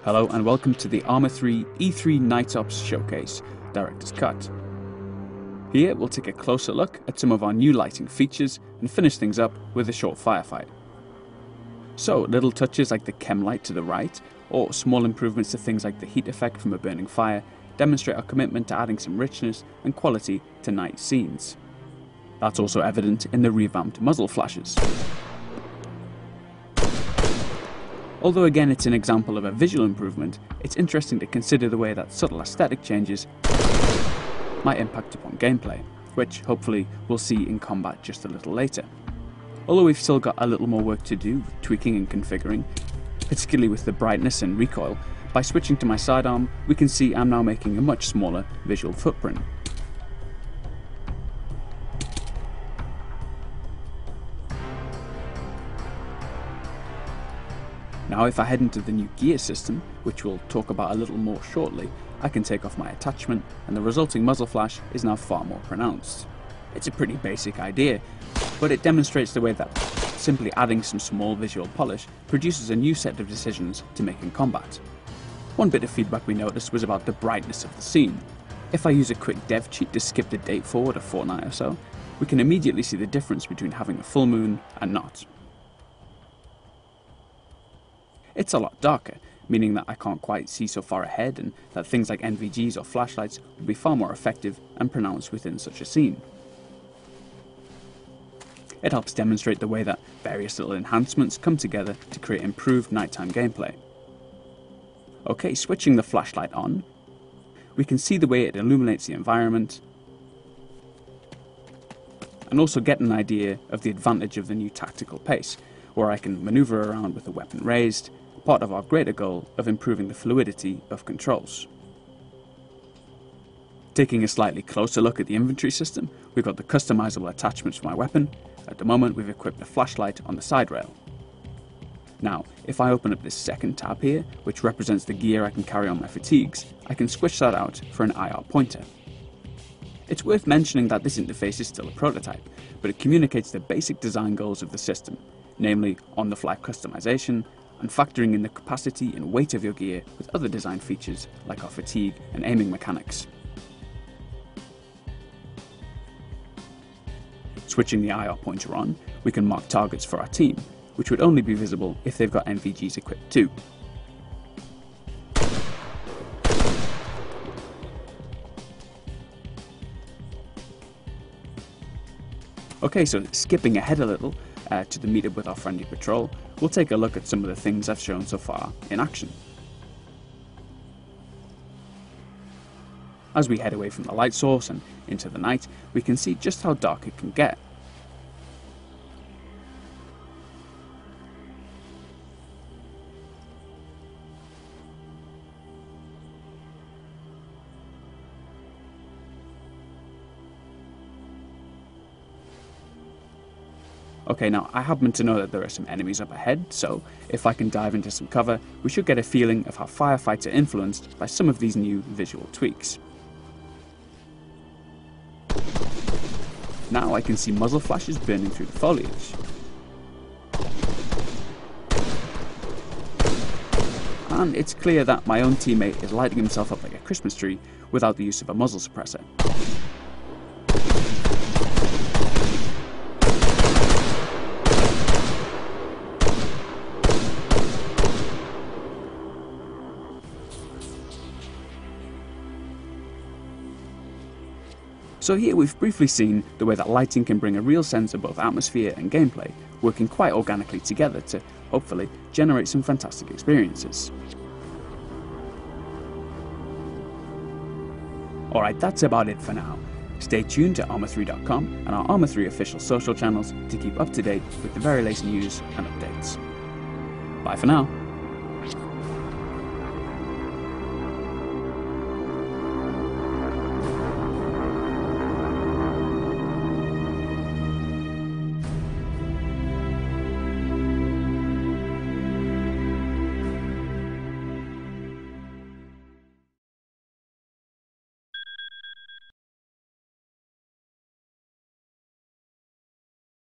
Hello and welcome to the Arma 3 E3 Night Ops Showcase, Director's Cut. Here we'll take a closer look at some of our new lighting features and finish things up with a short firefight. So, little touches like the chem light to the right, or small improvements to things like the heat effect from a burning fire, demonstrate our commitment to adding some richness and quality to night scenes. That's also evident in the revamped muzzle flashes. Although again it's an example of a visual improvement, it's interesting to consider the way that subtle aesthetic changes might impact upon gameplay, which hopefully we'll see in combat just a little later. Although we've still got a little more work to do with tweaking and configuring, particularly with the brightness and recoil, by switching to my sidearm we can see I'm now making a much smaller visual footprint. Now if I head into the new gear system, which we'll talk about a little more shortly, I can take off my attachment and the resulting muzzle flash is now far more pronounced. It's a pretty basic idea, but it demonstrates the way that simply adding some small visual polish produces a new set of decisions to make in combat. One bit of feedback we noticed was about the brightness of the scene. If I use a quick dev cheat to skip the date forward a fortnight or so, we can immediately see the difference between having a full moon and not. It's a lot darker, meaning that I can't quite see so far ahead and that things like NVGs or flashlights will be far more effective and pronounced within such a scene. It helps demonstrate the way that various little enhancements come together to create improved nighttime gameplay. Okay, switching the flashlight on, we can see the way it illuminates the environment and also get an idea of the advantage of the new tactical pace, where I can maneuver around with the weapon raised, part of our greater goal of improving the fluidity of controls. Taking a slightly closer look at the inventory system, we've got the customizable attachments for my weapon. At the moment we've equipped a flashlight on the side rail. Now, if I open up this second tab here, which represents the gear I can carry on my fatigues, I can switch that out for an IR pointer. It's worth mentioning that this interface is still a prototype, but it communicates the basic design goals of the system, namely on-the-fly customization, and factoring in the capacity and weight of your gear with other design features like our fatigue and aiming mechanics. Switching the IR pointer on, we can mark targets for our team, which would only be visible if they've got NVGs equipped too. Okay, so skipping ahead a little to the meetup with our friendly patrol, we'll take a look at some of the things I've shown so far in action. As we head away from the light source and into the night, we can see just how dark it can get. Okay, now I happen to know that there are some enemies up ahead, so if I can dive into some cover, we should get a feeling of how firefights are influenced by some of these new visual tweaks. Now I can see muzzle flashes burning through the foliage. And it's clear that my own teammate is lighting himself up like a Christmas tree without the use of a muzzle suppressor. So here we've briefly seen the way that lighting can bring a real sense of both atmosphere and gameplay, working quite organically together to, hopefully, generate some fantastic experiences. Alright, that's about it for now. Stay tuned to Arma3.com and our Arma 3 official social channels to keep up to date with the very latest news and updates. Bye for now.